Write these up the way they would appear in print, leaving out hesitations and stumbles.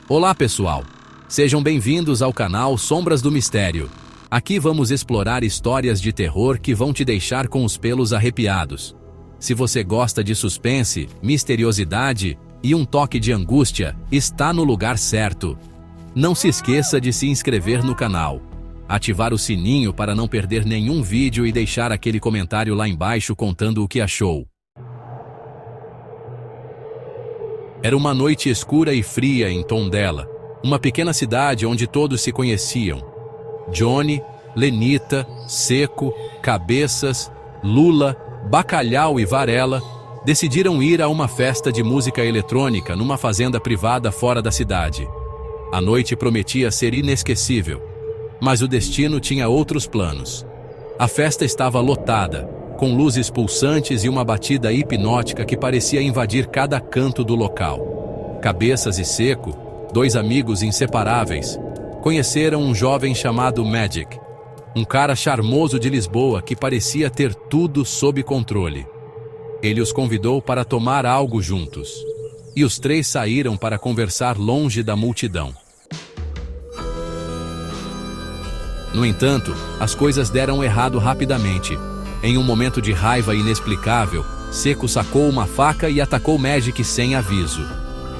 Olá pessoal, sejam bem-vindos ao canal Sombras do Mistério. Aqui vamos explorar histórias de terror que vão te deixar com os pelos arrepiados. Se você gosta de suspense, misteriosidade e um toque de angústia, está no lugar certo. Não se esqueça de se inscrever no canal, ativar o sininho para não perder nenhum vídeo e deixar aquele comentário lá embaixo contando o que achou. Era uma noite escura e fria em Tondela, uma pequena cidade onde todos se conheciam. Johnny, Lenita, Seco, Cabeças, Lula, Bacalhau e Varela decidiram ir a uma festa de música eletrônica numa fazenda privada fora da cidade. A noite prometia ser inesquecível, mas o destino tinha outros planos. A festa estava lotada, com luzes pulsantes e uma batida hipnótica que parecia invadir cada canto do local. Cabeças e Seco, dois amigos inseparáveis, conheceram um jovem chamado Magic, um cara charmoso de Lisboa que parecia ter tudo sob controle. Ele os convidou para tomar algo juntos, e os três saíram para conversar longe da multidão. No entanto, as coisas deram errado rapidamente. Em um momento de raiva inexplicável, Seco sacou uma faca e atacou Magic sem aviso.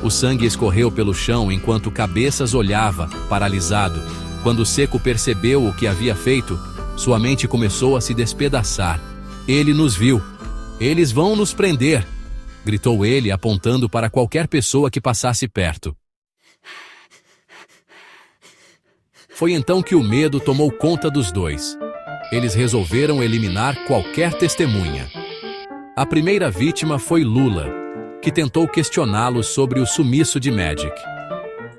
O sangue escorreu pelo chão enquanto Cabeças olhava, paralisado. Quando Seco percebeu o que havia feito, sua mente começou a se despedaçar. Ele nos viu. Eles vão nos prender! Gritou ele, apontando para qualquer pessoa que passasse perto. Foi então que o medo tomou conta dos dois. Eles resolveram eliminar qualquer testemunha. A primeira vítima foi Lula, que tentou questioná-los sobre o sumiço de Magic.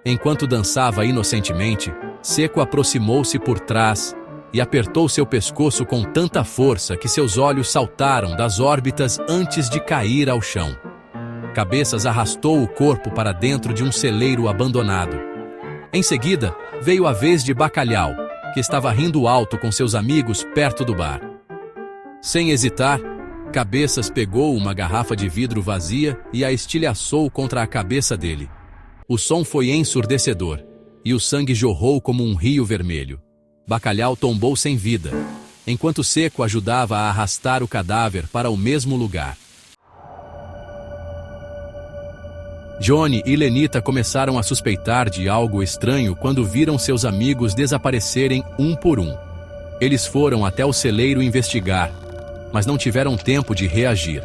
Enquanto dançava inocentemente, Seco aproximou-se por trás e apertou seu pescoço com tanta força que seus olhos saltaram das órbitas antes de cair ao chão. Cabeças arrastou o corpo para dentro de um celeiro abandonado. Em seguida, veio a vez de Bacalhau, que estava rindo alto com seus amigos perto do bar. Sem hesitar, Cabeças pegou uma garrafa de vidro vazia e a estilhaçou contra a cabeça dele. O som foi ensurdecedor, e o sangue jorrou como um rio vermelho. Bacalhau tombou sem vida, enquanto Seco ajudava a arrastar o cadáver para o mesmo lugar. Johnny e Lenita começaram a suspeitar de algo estranho quando viram seus amigos desaparecerem um por um. Eles foram até o celeiro investigar, mas não tiveram tempo de reagir.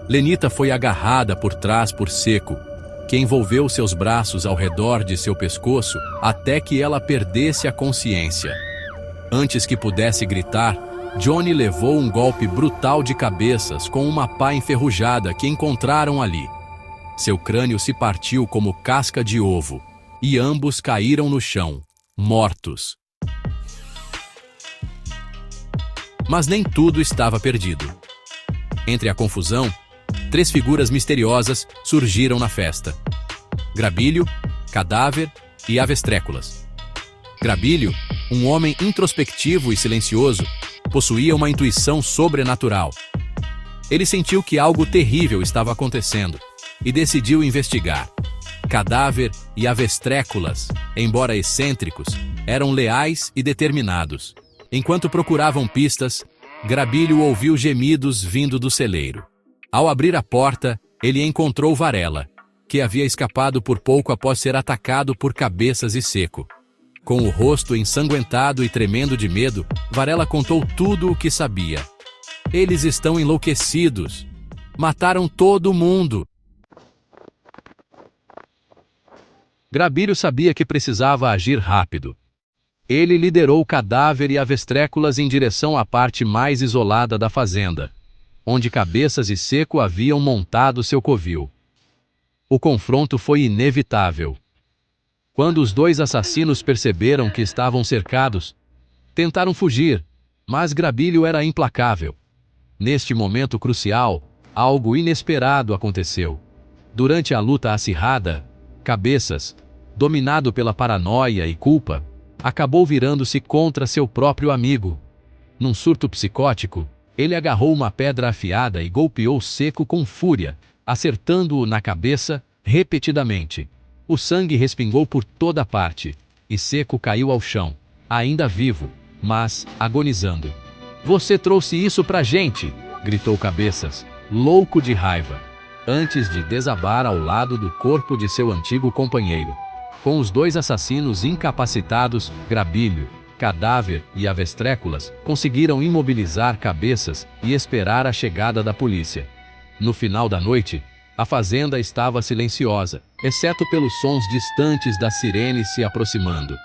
Lenita foi agarrada por trás por Seco, que envolveu seus braços ao redor de seu pescoço até que ela perdesse a consciência. Antes que pudesse gritar, Johnny levou um golpe brutal de Cabeças com uma pá enferrujada que encontraram ali. Seu crânio se partiu como casca de ovo, e ambos caíram no chão, mortos. Mas nem tudo estava perdido. Entre a confusão, três figuras misteriosas surgiram na festa: Grabilho, Cadáver e Avestréculas. Grabilho, um homem introspectivo e silencioso, possuía uma intuição sobrenatural. Ele sentiu que algo terrível estava acontecendo e decidiu investigar. Cadáver e Avestréculas, embora excêntricos, eram leais e determinados. Enquanto procuravam pistas, Grabilho ouviu gemidos vindo do celeiro. Ao abrir a porta, ele encontrou Varela, que havia escapado por pouco após ser atacado por Cabeças e Seco. Com o rosto ensanguentado e tremendo de medo, Varela contou tudo o que sabia. Eles estão enlouquecidos. Mataram todo mundo. Grabilho sabia que precisava agir rápido. Ele liderou Cadáver e Avestréculas em direção à parte mais isolada da fazenda, onde Cabeças e Seco haviam montado seu covil. O confronto foi inevitável. Quando os dois assassinos perceberam que estavam cercados, tentaram fugir, mas Grabilho era implacável. Neste momento crucial, algo inesperado aconteceu. Durante a luta acirrada, Cabeças, dominado pela paranoia e culpa, acabou virando-se contra seu próprio amigo. Num surto psicótico, ele agarrou uma pedra afiada e golpeou Seco com fúria, acertando-o na cabeça repetidamente. O sangue respingou por toda parte, e Seco caiu ao chão, ainda vivo, mas agonizando. "Você trouxe isso pra gente!" gritou Cabeças, louco de raiva, antes de desabar ao lado do corpo de seu antigo companheiro. Com os dois assassinos incapacitados, Grabilho, Cadáver e Avestréculas conseguiram imobilizar Cabeças e esperar a chegada da polícia. No final da noite, a fazenda estava silenciosa, exceto pelos sons distantes das sirenes se aproximando.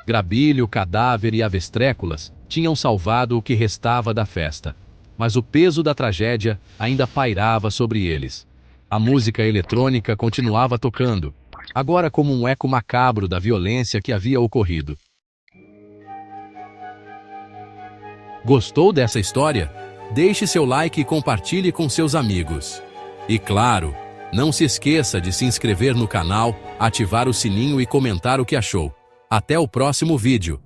Grabilho, Cadáver e Avestréculas tinham salvado o que restava da festa, mas o peso da tragédia ainda pairava sobre eles. A música eletrônica continuava tocando, agora como um eco macabro da violência que havia ocorrido. Gostou dessa história? Deixe seu like e compartilhe com seus amigos. E claro, não se esqueça de se inscrever no canal, ativar o sininho e comentar o que achou. Até o próximo vídeo.